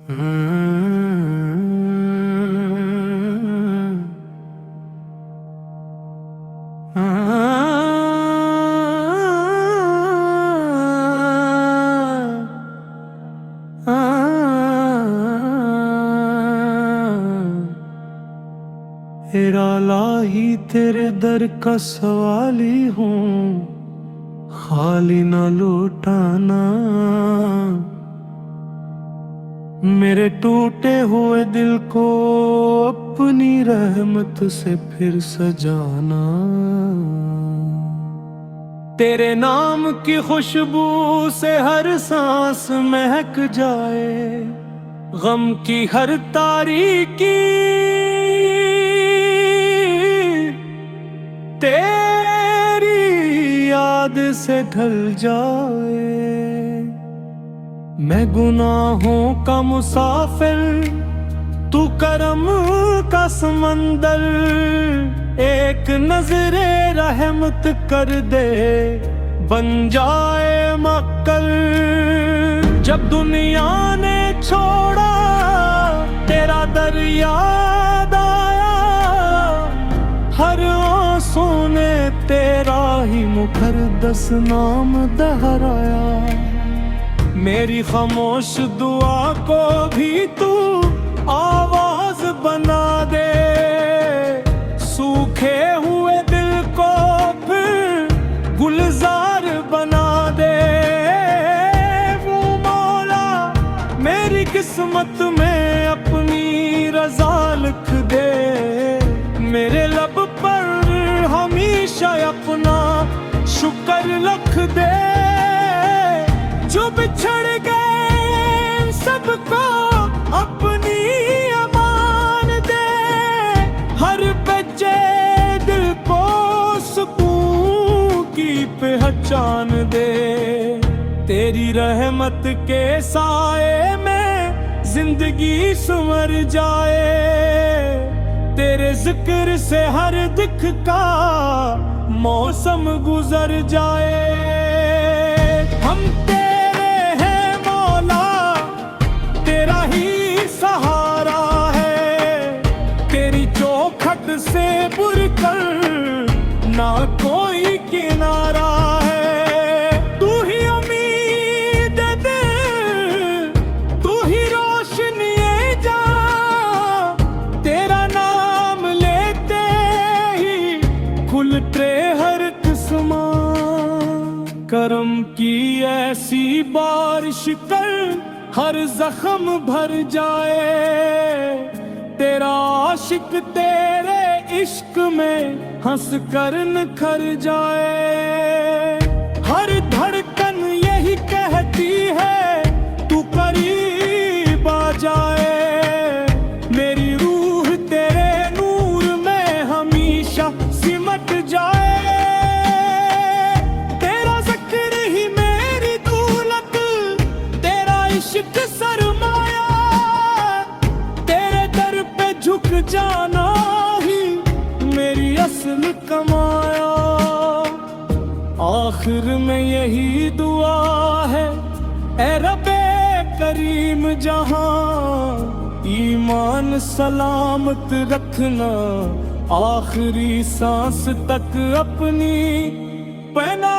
तेरा लाही तेरे दर का सवाली हूँ, खाली ना लौटाना। मेरे टूटे हुए दिल को अपनी रहमत से फिर सजाना। तेरे नाम की खुशबू से हर सांस महक जाए, गम की हर तारीकी तेरी याद से ढल जाए। मैं गुनाहों का मुसाफिर, तू करम का समंदर। एक नजरे रहमत कर दे, बन जाए मक्कल। जब दुनिया ने छोड़ा तेरा दर याद आया, हर आंसू ने तेरा ही मुकद्दस नाम दोहराया। मेरी खामोश दुआ को भी तू आवाज बना दे, सूखे हुए दिल को फिर गुलजार बना दे। वो मौला मेरी किस्मत में अपनी रजा लिख दे, मेरे लब पर हमेशा अपना शुक्र रख दे। जो बिछड़ गए सबको अपनी अमान दे, हर बच्चे दिल को सुकून की पहचान दे। तेरी रहमत के साए में जिंदगी संवर जाए, तेरे जिक्र से हर दुख का मौसम गुजर जाए। हम तेरे हैं मौला, तेरा ही सहारा है। तेरी चौखट से बुरकर ना कोई किनारा है। तू ही उम्मीद दे, तू ही रोशनी जा, तेरा नाम लेते ही खुलते हर किस्मा। करम की ऐसी बारिश कर हर जख्म भर जाए, तेरा आशिक तेरे इश्क में हंस कर निखर जाए। हर धड़कन यही कहती है तू करीब आ जाए, मेरी रूह तेरे नूर में हमेशा सिमट जाए। इश्क सरमाया, तेरे दर पे झुक जाना ही मेरी असल कमाया। आखिर में यही दुआ है, ए रब्बे करीम जहां ईमान सलामत रखना, आखिरी सांस तक अपनी पहना